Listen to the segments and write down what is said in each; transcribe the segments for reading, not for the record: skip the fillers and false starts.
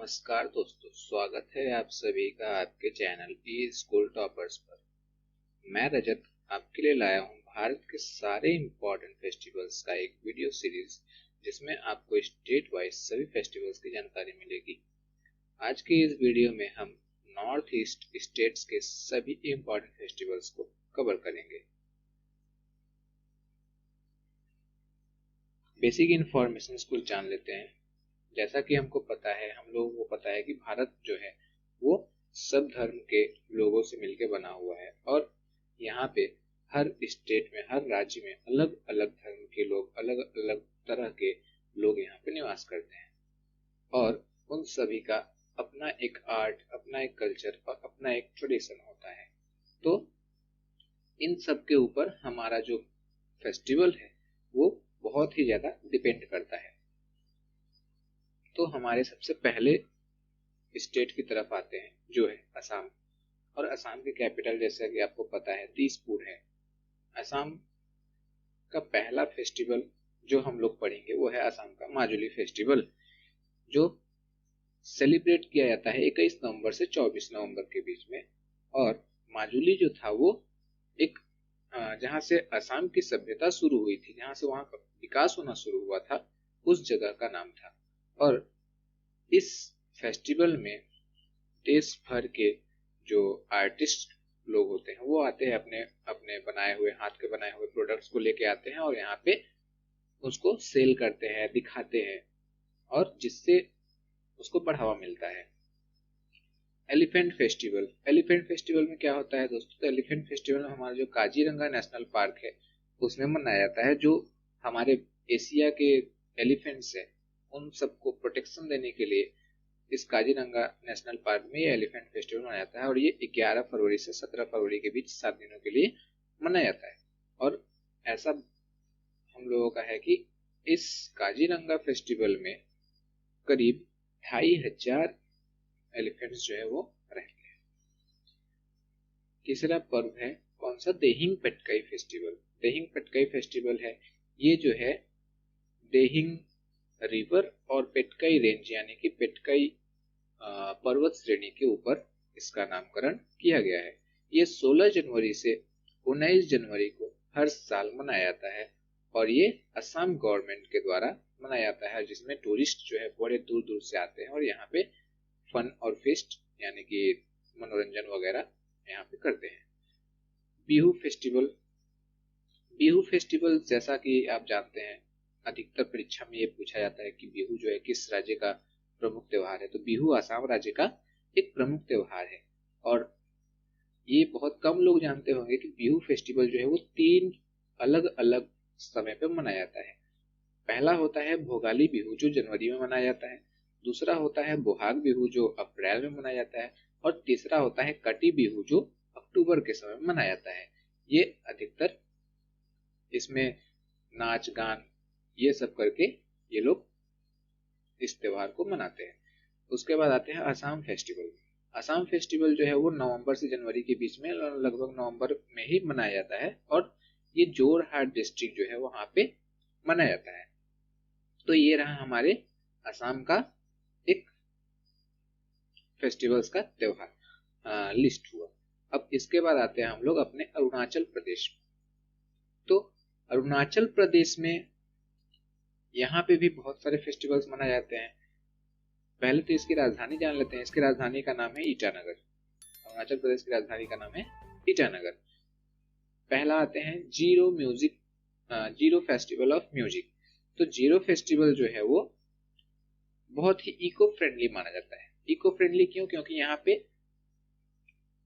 नमस्कार दोस्तों, स्वागत है आप सभी का आपके चैनल ई स्कूल टॉपर्स पर। मैं रजत आपके लिए लाया हूं भारत के सारे इम्पोर्टेंट फेस्टिवल्स का एक वीडियो सीरीज, जिसमें आपको स्टेट वाइज सभी फेस्टिवल्स की जानकारी मिलेगी। आज के इस वीडियो में हम नॉर्थ ईस्ट स्टेट्स के सभी इम्पोर्टेंट फेस्टिवल्स को कवर करेंगे। बेसिक इंफॉर्मेशन को जान लेते हैं। जैसा कि हमको पता है, हम लोगों को पता है कि भारत जो है वो सब धर्म के लोगों से मिलकर बना हुआ है और यहाँ पे हर स्टेट में, हर राज्य में अलग अलग धर्म के लोग, अलग अलग तरह के लोग यहाँ पे निवास करते हैं और उन सभी का अपना एक आर्ट, अपना एक कल्चर और अपना एक ट्रेडिशन होता है। तो इन सब के ऊपर हमारा जो फेस्टिवल है वो बहुत ही ज्यादा डिपेंड करता है। तो हमारे सबसे पहले स्टेट की तरफ आते हैं जो है असम। और असम की कैपिटल, जैसा कि आपको पता है, दिसपुर है। असम का पहला फेस्टिवल जो हम लोग पढ़ेंगे वो है असम का माजुली फेस्टिवल, जो सेलिब्रेट किया जाता है 21 नवंबर से 24 नवंबर के बीच में। और माजुली जो था वो एक जहाँ से असम की सभ्यता शुरू हुई थी, जहाँ से वहाँ का विकास होना शुरू हुआ था, उस जगह का नाम था। और इस फेस्टिवल में देश भर के जो आर्टिस्ट लोग होते हैं वो आते हैं, अपने अपने बनाए हुए, हाथ के बनाए हुए प्रोडक्ट्स को लेके आते हैं और यहाँ पे उसको सेल करते हैं, दिखाते हैं, और जिससे उसको बढ़ावा मिलता है। Elephant festival. एलिफेंट फेस्टिवल में क्या होता है दोस्तों? तो एलिफेंट फेस्टिवल में हमारा जो काजीरंगा नेशनल पार्क है उसमें मनाया जाता है। जो हमारे एशिया के एलिफेंट्स है उन सबको प्रोटेक्शन देने के लिए इस काजीरंगा नेशनल पार्क में ये एलिफेंट फेस्टिवल मनाया जाता है और ये 11 फरवरी से 17 फरवरी के बीच 7 दिनों के लिए मनाया जाता है। और ऐसा हम लोगों का है कि इस काजीरंगा फेस्टिवल में करीब 2500 एलिफेंट्स जो है वो रहते हैं। तीसरा पर्व है कौन सा? देहिंग पेटकाई फेस्टिवल। देहिंग पेटकाई फेस्टिवल है, ये जो है देहिंग रिवर और पेटकाई रेंज यानी कि पेटकाई पर्वत श्रेणी के ऊपर इसका नामकरण किया गया है। ये 16 जनवरी से 19 जनवरी को हर साल मनाया जाता है और ये असम गवर्नमेंट के द्वारा मनाया जाता है, जिसमें टूरिस्ट जो है बड़े दूर दूर से आते हैं और यहाँ पे फन और फेस्ट यानी कि मनोरंजन वगैरह यहाँ पे करते हैं। बिहू फेस्टिवल। बिहू फेस्टिवल जैसा कि आप जानते हैं, अधिकतर परीक्षा में ये पूछा जाता है कि बिहू जो है किस राज्य का प्रमुख त्योहार है। तो बिहू असम राज्य का एक प्रमुख त्योहार है और ये बहुत कम लोग जानते होंगे कि बिहू फेस्टिवल जो है वो 3 अलग अलग समय पे मनाया जाता है। पहला होता है भोगाली बिहू जो जनवरी में मनाया जाता है, दूसरा होता है बोहाग बिहू जो अप्रैल में मनाया जाता है, और तीसरा होता है कटी बिहू जो अक्टूबर के समय में मनाया जाता है। ये अधिकतर इसमें नाच गान ये सब करके ये लोग इस त्योहार को मनाते हैं। उसके बाद आते हैं असम फेस्टिवल। असम फेस्टिवल जो है वो नवंबर से जनवरी के बीच में, लगभग नवंबर में ही मनाया जाता है और ये जोरहाट डिस्ट्रिक्ट जो है वहां पे मनाया जाता है। तो ये रहा हमारे असम का एक फेस्टिवल्स का त्योहार लिस्ट हुआ। अब इसके बाद आते हैं हम लोग अपने अरुणाचल प्रदेश। तो अरुणाचल प्रदेश में यहाँ पे भी बहुत सारे फेस्टिवल्स मनाए जाते हैं। पहले तो इसकी राजधानी जान लेते हैं। इसकी राजधानी का नाम है ईटानगर। अरुणाचल प्रदेश की राजधानी का नाम है ईटानगर। पहला आते हैं जीरो फेस्टिवल ऑफ म्यूजिक। तो जीरो फेस्टिवल जो है वो बहुत ही इको फ्रेंडली माना जाता है। इको फ्रेंडली क्यों? क्योंकि यहाँ पे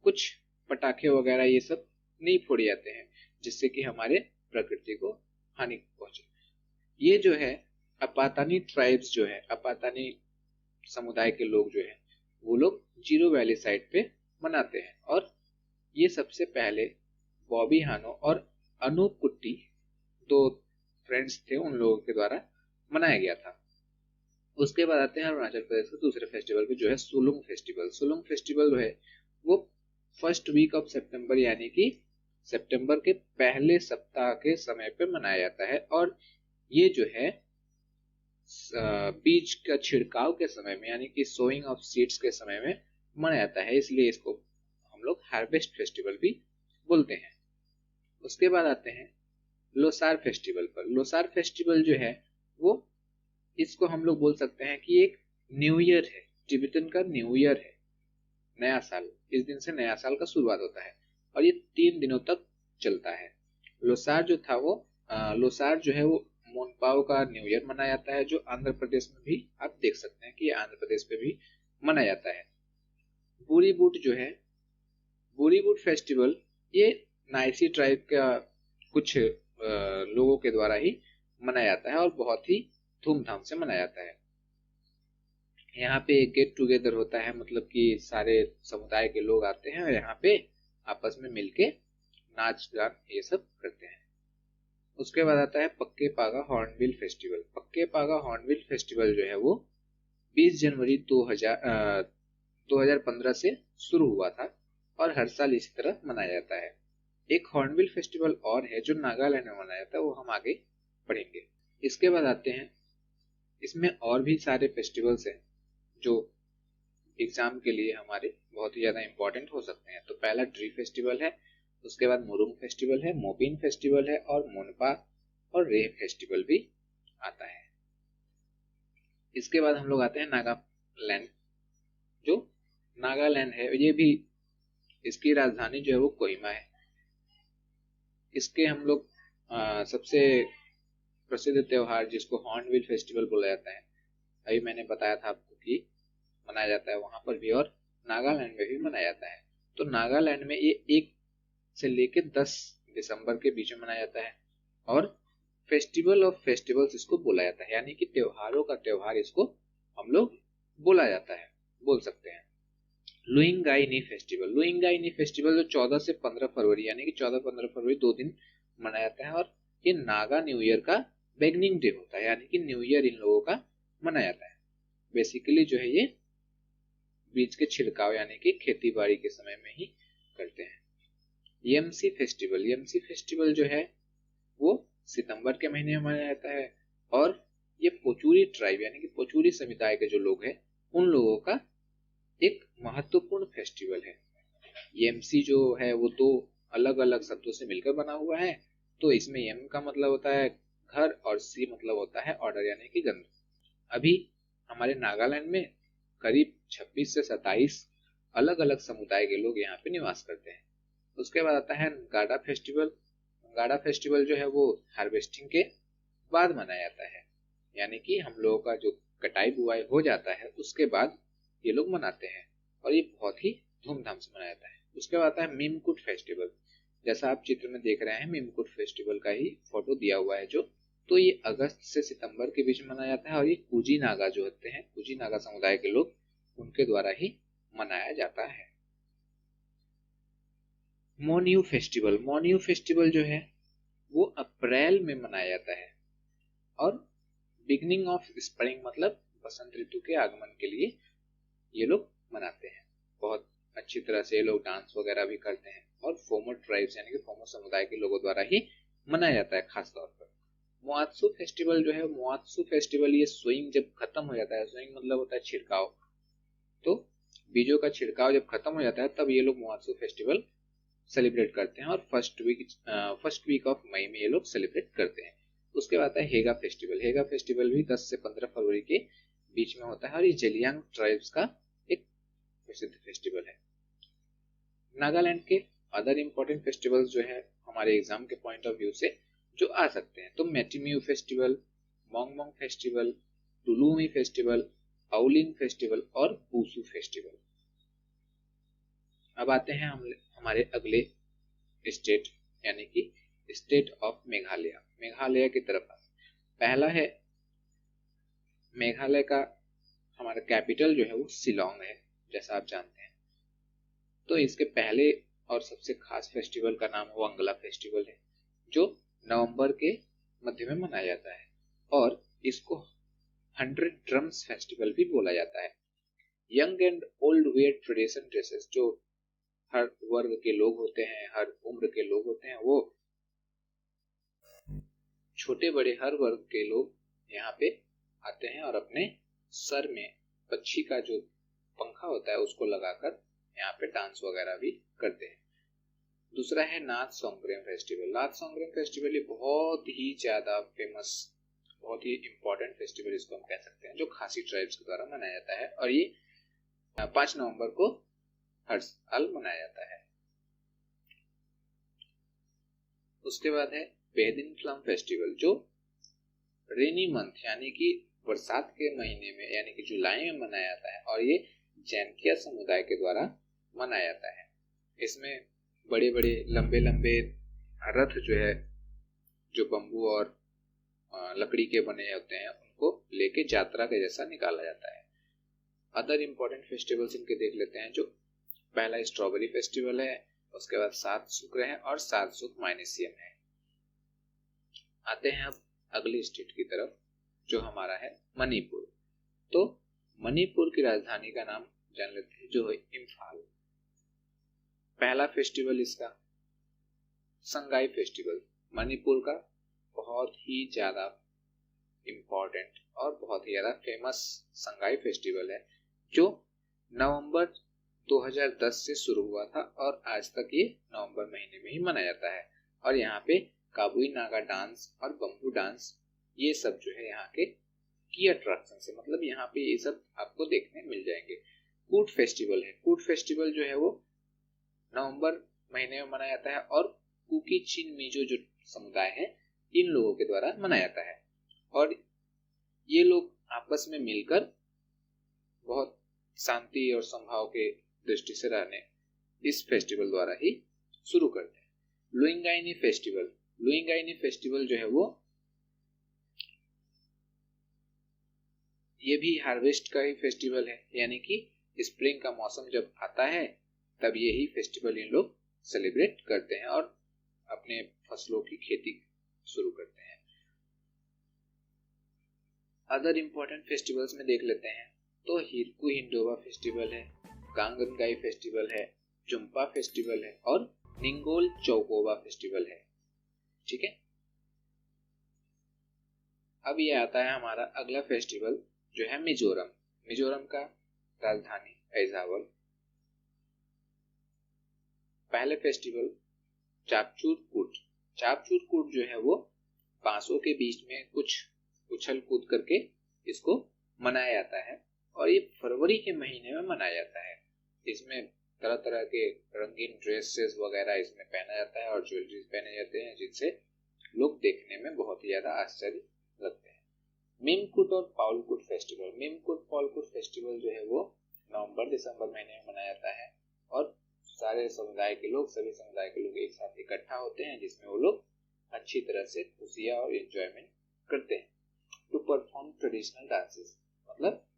कुछ पटाखे वगैरह ये सब नहीं फोड़े जाते हैं जिससे कि हमारे प्रकृति को हानि पहुंचे। ये जो है अपातानी ट्राइब्स जो है, अपातानी समुदाय के लोग जो है वो लोग जीरो वैली साइड पे मनाते हैं और ये सबसे पहले बॉबी हानो और अनूप कुट्टी, 2 फ्रेंड्स थे, उन लोगों के द्वारा मनाया गया था। उसके बाद आते हैं अरुणाचल प्रदेश के दूसरे फेस्टिवल पे जो है सोलुंग फेस्टिवल। सोलुंग फेस्टिवल जो है वो फर्स्ट वीक ऑफ सितंबर यानी कि सितंबर के पहले सप्ताह के समय पे मनाया जाता है और ये जो है बीज का छिड़काव के समय में यानी कि सोइंग ऑफ सीड्स के समय में मनाया जाता है, इसलिए इसको हम लोग हार्वेस्ट फेस्टिवल भी बोलते हैं। उसके बाद आते हैं लोसार फेस्टिवल पर। लोसार फेस्टिवल जो है वो, इसको हम लोग बोल सकते हैं कि एक न्यू ईयर है, तिब्बतन का न्यू ईयर है, नया साल। इस दिन से नया साल का शुरुआत होता है और ये 3 दिनों तक चलता है। लोसार जो था वो लोसार जो है वो मोनपाव का न्यू ईयर मनाया जाता है, जो आंध्र प्रदेश में भी आप देख सकते हैं कि आंध्र प्रदेश पे भी मनाया जाता है। बुरी बूट जो है, बुरी बूट फेस्टिवल, ये नाइसी ट्राइब का कुछ लोगों के द्वारा ही मनाया जाता है और बहुत ही धूमधाम से मनाया जाता है। यहाँ पे गेट टुगेदर होता है, मतलब कि सारे समुदाय के लोग आते हैं और यहाँ पे आपस में मिलके नाच गान ये सब करते हैं। उसके बाद आता है पक्के पागा हॉर्नबिल फेस्टिवल। पक्के पागा हॉर्नबिल फेस्टिवल जो है वो 20 जनवरी 2015 से शुरू हुआ था और हर साल इसी तरह मनाया जाता है। एक हॉर्नबिल फेस्टिवल और है जो नागालैंड में मनाया जाता है, वो हम आगे पढ़ेंगे। इसके बाद आते हैं, इसमें और भी सारे फेस्टिवल्स हैं जो एग्जाम के लिए हमारे बहुत ही ज्यादा इंपॉर्टेंट हो सकते हैं। तो पहला ट्री फेस्टिवल है, उसके बाद मुरुंग फेस्टिवल है, मोपिन फेस्टिवल है और मोनपा और रे फेस्टिवल भी आता है। इसके बाद हम लोग आते हैं नागालैंड। जो नागालैंड है ये भी, इसकी राजधानी जो है वो कोहिमा है। इसके हम लोग सबसे प्रसिद्ध त्योहार जिसको हॉर्नबिल फेस्टिवल बोला जाता है, अभी मैंने बताया था आपको कि मनाया जाता है वहां पर भी और नागालैंड में भी मनाया जाता है। तो नागालैंड में ये 1 से लेके 10 दिसंबर के बीच में मनाया जाता है और फेस्टिवल ऑफ फेस्टिवल्स इसको बोला जाता है, यानी कि त्योहारों का त्योहार इसको हम लोग बोल सकते हैं। लुइंगाइनी फेस्टिवल। लुइंगाइनी फेस्टिवल जो 14 से 15 फरवरी यानी कि 14-15 फरवरी 2 दिन मनाया जाता है और ये नागा न्यू ईयर का बिगनिंग डे होता है, यानी कि न्यू ईयर इन लोगों का मनाया जाता है। बेसिकली जो है ये बीज के छिड़काव यानी कि खेती बाड़ी के समय में ही करते हैं। यमसी फेस्टिवल। यमसी फेस्टिवल जो है वो सितंबर के महीने में मनाया जाता है और ये पोचुरी ट्राइब यानी कि पोचुरी समुदाय के जो लोग हैं उन लोगों का एक महत्वपूर्ण फेस्टिवल है। यमसी जो है वो 2 अलग अलग शब्दों से मिलकर बना हुआ है। तो इसमें यम का मतलब होता है घर और सी मतलब होता है ऑर्डर यानी कि गंध। अभी हमारे नागालैंड में करीब 26 से 27 अलग अलग समुदाय के लोग यहाँ पे निवास करते हैं। उसके बाद आता है गाडा फेस्टिवल। गाडा फेस्टिवल जो है वो हार्वेस्टिंग के बाद मनाया जाता है, यानी कि हम लोगों का जो कटाई बुआई हो जाता है उसके बाद ये लोग मनाते हैं और ये बहुत ही धूमधाम से मनाया जाता है। उसके बाद आता है मीमकुट फेस्टिवल। जैसा आप चित्र में देख रहे हैं मीमकुट फेस्टिवल का ही फोटो दिया हुआ है जो, तो ये अगस्त से सितंबर के बीच में मनाया जाता है और ये कुजी नागा जो होते हैं, कुजी नागा समुदाय के लोग, उनके द्वारा ही मनाया जाता है। मोन्यू फेस्टिवल। मोन्यू फेस्टिवल जो है वो अप्रैल में मनाया जाता है और बिगनिंग ऑफ स्प्रिंग मतलब बसंत ऋतु के आगमन के लिए ये लोग मनाते हैं। बहुत अच्छी तरह से ये लोग डांस वगैरह भी करते हैं और फोमो ट्राइब्स यानी कि फोमो समुदाय के लोगों द्वारा ही मनाया जाता है खास तौर पर। मोआत्सु फेस्टिवल जो है, मोआत्सु फेस्टिवल ये सोइंग जब खत्म हो जाता है, सोइंग मतलब होता है छिड़काव, तो बीजों का छिड़काव जब खत्म हो जाता है तब ये लोग मोआत्सु फेस्टिवल सेलिब्रेट करते हैं और फर्स्ट वीक ऑफ मई में ये लोग सेलिब्रेट करते हैं। उसके बाद है हेगा फेस्टिवल। हेगा फेस्टिवल भी 10 से 15 फरवरी के बीच में होता है और ये जेलियांग ट्राइब्स का एक प्रसिद्ध फेस्टिवल है। नागालैंड के अदर इंपॉर्टेंट फेस्टिवल्स जो है हमारे एग्जाम के पॉइंट ऑफ व्यू से जो आ सकते हैं, तो मेटिम्यू फेस्टिवल, मोंगमोंग फेस्टिवल, टुलुमी फेस्टिवल, आउलिंग फेस्टिवल और बूसू फेस्टिवल। अब आते हैं हम हमारे अगले स्टेट यानी कि स्टेट ऑफ मेघालय। मेघालय की तरफ पहला है मेघालय का, हमारा कैपिटल जो है वो शिलोंग है जैसा आप जानते हैं। तो इसके पहले और सबसे खास फेस्टिवल का नाम वांगला फेस्टिवल है जो नवंबर के मध्य में मनाया जाता है और इसको 100 ड्रम्स फेस्टिवल भी बोला जाता है। Young and old wear tradition dresses, जो हर वर्ग के लोग होते हैं, हर उम्र के लोग होते हैं, वो छोटे बड़े हर वर्ग के लोग यहाँ पे आते हैं और अपने सर में पक्षी का जो पंखा होता है उसको लगाकर यहाँ पे डांस वगैरह भी करते हैं। दूसरा है नाथ सोंग्रेम फेस्टिवल। नाथ सोंग्रेम फेस्टिवल ये बहुत ही ज्यादा फेमस, बहुत ही इम्पोर्टेंट फेस्टिवल इसको हम कह सकते हैं, जो खासी ट्राइब्स के द्वारा मनाया जाता है और ये 5 नवंबर को हर साल मनाया जाता है। उसके बाद है बेदिन फ्लम फेस्टिवल, जो रेनी मंथ यानी कि बरसात के महीने में यानी कि जुलाई में मनाया जाता है और ये जैनकिया समुदाय के द्वारा मनाया जाता है। इसमें बड़े बड़े लंबे लंबे रथ जो है, जो बम्बू और लकड़ी के बने होते हैं, उनको लेके यात्रा के जैसा निकाला जाता है। अदर इम्पोर्टेंट फेस्टिवल्स इनके देख लेते हैं। जो पहला स्ट्रॉबेरी फेस्टिवल है, उसके बाद सात शुक्र है और सात सुख माइनेसियम है। आते हैं अब अगली स्टेट की तरफ, जो हमारा है मणिपुर। तो मणिपुर की राजधानी का नाम जान लेते हैं, जो है इम्फाल। पहला फेस्टिवल इसका संगाई फेस्टिवल, मणिपुर का बहुत ही ज्यादा इम्पोर्टेंट और बहुत ही ज्यादा फेमस संगाई फेस्टिवल है, जो नवंबर 2010 से शुरू हुआ था और आज तक ये नवंबर महीने में ही मनाया जाता है। और यहाँ पे काबुई नागा डांस और बम्बू डांस, ये सब जो है यहाँ के की अट्रैक्शन है, मतलब यहाँ पे ये सब आपको देखने मिल जाएंगे। कूट फेस्टिवल है। कूट फेस्टिवल जो है वो नवंबर महीने में मनाया जाता है और कुकी चिन मिजो जो समुदाय है, इन लोगों के द्वारा मनाया जाता है और ये लोग आपस में मिलकर बहुत शांति और समभाव के दृष्टि से रहने इस फेस्टिवल द्वारा ही शुरू करते हैं। लुइंगाइनी फेस्टिवल। लुइंगाइनी फेस्टिवल जो है वो ये भी हार्वेस्ट का ही फेस्टिवल है, यानी कि स्प्रिंग का मौसम जब आता है तब यही फेस्टिवल इन लोग सेलिब्रेट करते हैं और अपने फसलों की खेती शुरू करते हैं। अदर इम्पोर्टेंट फेस्टिवल्स में देख लेते हैं तो हिरकू हिंडोवा फेस्टिवल है, गांगनगाई फेस्टिवल है, जुम्पा फेस्टिवल है और निंगोल चौकोवा फेस्टिवल है। ठीक है, अब ये आता है हमारा अगला फेस्टिवल, जो है मिजोरम। मिजोरम का राजधानी ऐजावल। पहले फेस्टिवल चापचूर कूट। चापचूर कूट जो है वो बांसों के बीच में कुछ उछल कूद करके इसको मनाया जाता है और ये फरवरी के महीने में मनाया जाता है। इसमें तरह तरह के रंगीन ड्रेसेस वगैरह इसमें पहना जाता है और ज्वेलरीज पहने जाते हैं, जिनसे लोग देखने में बहुत ही ज्यादा आश्चर्य लगते हैं। मीमकुट और पाउलकुट फेस्टिवल। मीमकुट पाउलकुट फेस्टिवल जो है वो नवंबर दिसंबर महीने में मनाया जाता है और सारे समुदाय के लोग, सभी समुदाय के लोग एक साथ इकट्ठा होते हैं, जिसमें वो लोग अच्छी तरह से खुशियां और एंजॉयमेंट करते हैं। टू परफॉर्म ट्रेडिशनल डांसेस, मतलब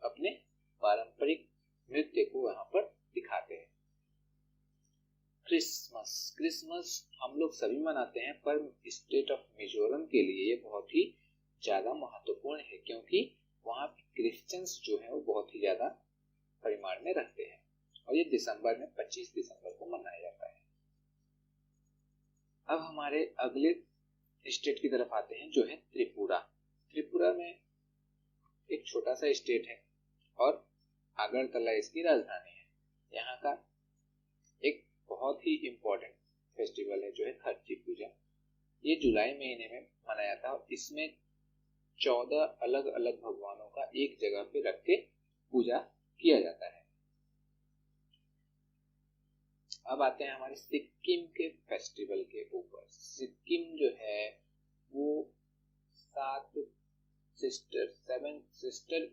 अपने पारंपरिक नृत्य को वहां पर दिखाते हैं। क्रिसमस। क्रिसमस हम लोग सभी मनाते हैं, पर स्टेट ऑफ मिजोरम के लिए ये बहुत ही ज्यादा महत्वपूर्ण है, क्योंकि वहां क्रिश्चियंस जो है वो बहुत ही ज्यादा परिमाण में रहते हैं और ये दिसंबर में 25 दिसंबर को मनाया जाता है। अब हमारे अगले स्टेट की तरफ आते हैं, जो है त्रिपुरा। त्रिपुरा में एक छोटा सा स्टेट है और अगरतला इसकी राजधानी है। यहाँ का एक बहुत ही इम्पोर्टेंट फेस्टिवल है, जो है खर्ची पूजा। ये जुलाई महीने में मनाया था और इसमें 14 अलग अलग भगवानों का एक जगह पे रख के पूजा किया जाता है। अब आते हैं हमारे सिक्किम के फेस्टिवल के ऊपर। सिक्किम जो है वो 7 सिस्टर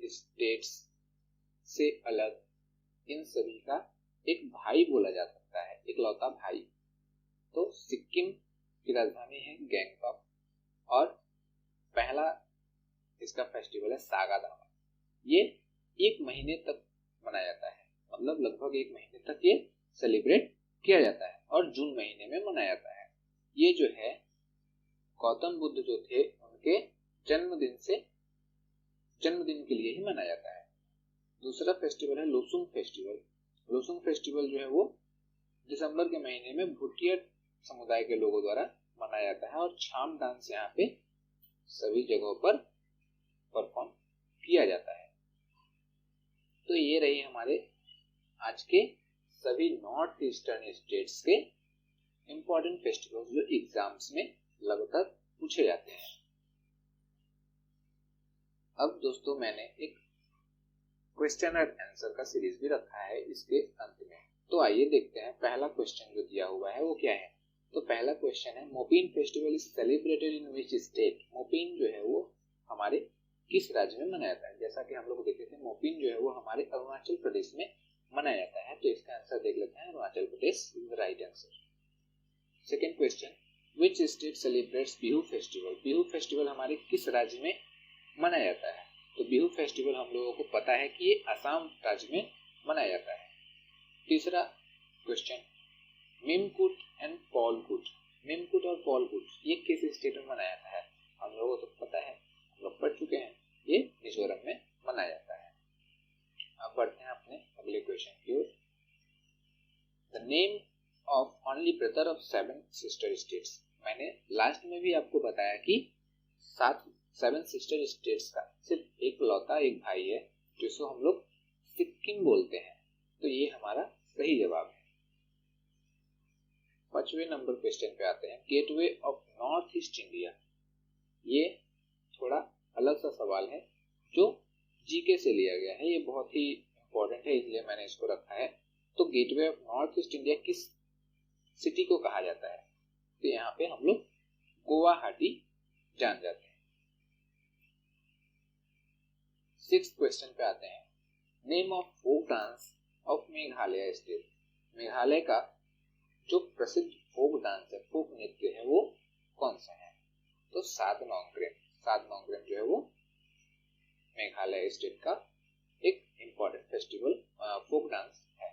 स्टेट्स से अलग इन सभी का एक भाई बोला जा सकता है, इकलौता भाई। तो सिक्किम की राजधानी है गैंगटॉक और पहला इसका फेस्टिवल है सागा दावा। ये 1 महीने तक मनाया जाता है, मतलब लगभग 1 महीने तक ये सेलिब्रेट किया जाता है और जून महीने में मनाया जाता है। ये जो है गौतम बुद्ध जो थे उनके जन्मदिन के लिए ही मनाया जाता है। दूसरा फेस्टिवल है लोसुंग फेस्टिवल। लोसुंग फेस्टिवल जो है वो दिसंबर के महीने में भूटिया समुदाय के लोगों द्वारा मनाया जाता है और छाम डांस यहाँ पे सभी जगहों पर परफॉर्म किया जाता है। तो ये रही हमारे आज के सभी नॉर्थ ईस्टर्न स्टेट्स के इंपॉर्टेंट फेस्टिवल्स जो एग्जाम्स में लगभग पूछे जाते हैं। अब दोस्तों मैंने एक क्वेश्चन और आंसर का सीरीज भी रखा है इसके अंत में। तो आइए देखते हैं पहला क्वेश्चन जो दिया हुआ है वो क्या है। तो पहला क्वेश्चन है, Mopin festival is celebrated in which state. Mopin जो है वो हमारे किस राज्य में मनाया जाता है। जैसा कि हम लोग देखे थे मोपिन जो है वो हमारे अरुणाचल प्रदेश में मनाया जाता है। तो इसका आंसर देख लेते हैं, Arunachal Pradesh is the right answer. Second question, which state celebrates Bihu festival. Bihu festival हमारे किस राज्य में मनाया जाता है। तो बिहू फेस्टिवल हम लोगों को पता है कि ये असम राज्य में मनाया जाता है। तीसरा क्वेश्चन, मिमकुट एंड पॉलकुट। मिमकुट और पॉलकुट ये किस स्टेट में मनाया जाता है। हम लोगों को तो पता है, हम लोग पढ़ चुके हैं, ये मिजोरम में मनाया जाता है। अब बढ़ते हैं अपने अगले क्वेश्चन की ओर। The name of only brother of 7 sister states. मैंने लास्ट में भी आपको बताया कि 7 सिस्टर स्टेट्स का सिर्फ एक लौता एक भाई है जिसको हम लोग सिक्किम बोलते हैं। तो ये हमारा सही जवाब है। 5वें नंबर क्वेश्चन पे आते हैं, gateway of north east India. ये थोड़ा अलग सा सवाल है जो जीके से लिया गया है। ये बहुत ही इंपॉर्टेंट है इसलिए मैंने इसको रखा है। तो gateway of north east India किस सिटी को कहा जाता है। तो यहाँ पे हम लोग गुवाहाटी जान जाते हैं। 6th क्वेश्चन पे आते हैं, name of folk dance of Meghalaya state. Meghalaya का जो प्रसिद्ध फोक डांस है, फोक नृत्य है, वो कौन सा है। तो सात नोंगरेम जो है वो मेघालय स्टेट का एक इंपॉर्टेंट फेस्टिवल फोक डांस है।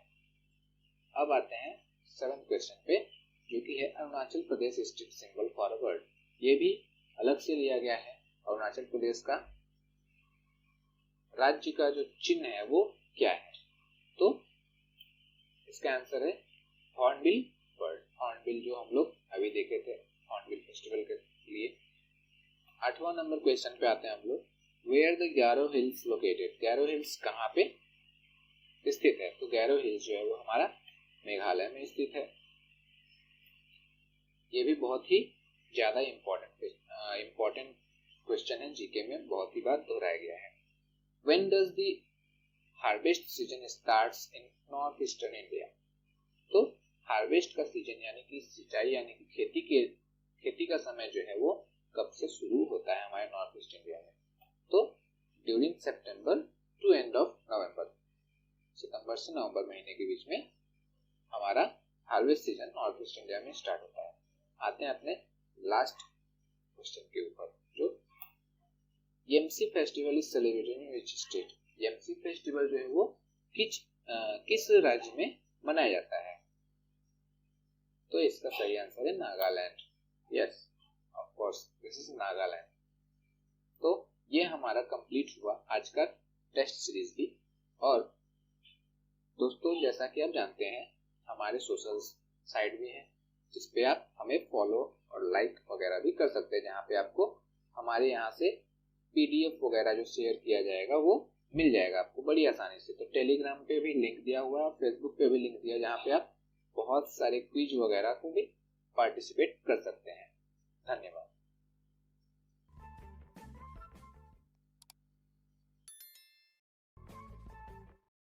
अब आते हैं 7th क्वेश्चन पे जो कि है Arunachal Pradesh state symbol for a bird. ये भी अलग से लिया गया है। अरुणाचल प्रदेश का राज्य का जो चिन्ह है वो क्या है। तो इसका आंसर है हॉर्नबिल बर्ड। हॉर्नबिल जो हम लोग अभी देखे थे हॉर्नबिल फेस्टिवल के लिए। 8वां नंबर क्वेश्चन पे आते हैं हम लोग, where the Garo hills located. Garo hills कहाँ पे स्थित है। तो गैरो हिल्स जो है वो हमारा मेघालय में स्थित है। ये भी बहुत ही ज्यादा इंपॉर्टेंट क्वेश्चन है, जीके में बहुत ही बार दोहराया गया है। When does the harvest season starts in north eastern India? तो हार्वेस्ट का सीजन यानी कि सिंचाई यानी कि खेती का समय जो है वो कब से शुरू होता है हमारे नॉर्थ ईस्ट इंडिया में। तो during September to end of November. सितंबर से नवंबर महीने के बीच में हमारा harvest season north east India में स्टार्ट होता है। आते हैं अपने लास्ट क्वेश्चन के ऊपर, जो Yemshe festival is celebrated in which state. Yemshe festival जो है वो किस राज्य में मनाया जाता है। तो इसका सही आंसर है Nagaland. Yes, of course this is Nagaland. तो ये हमारा कंप्लीट हुआ आज का टेस्ट सीरीज भी। और दोस्तों जैसा कि आप जानते हैं हमारे सोशल साइट भी है जिसपे आप हमें फॉलो और लाइक वगैरह भी कर सकते हैं, जहाँ पे आपको हमारे यहाँ से पीडीएफ वगैरह जो शेयर किया जाएगा वो मिल जाएगा आपको बड़ी आसानी से। तो टेलीग्राम पे भी लिंक दिया हुआ है और फेसबुक पे भी लिंक दिया है जहाँ पे आप बहुत सारे क्विज वगैरह को भी पार्टिसिपेट कर सकते हैं। धन्यवाद।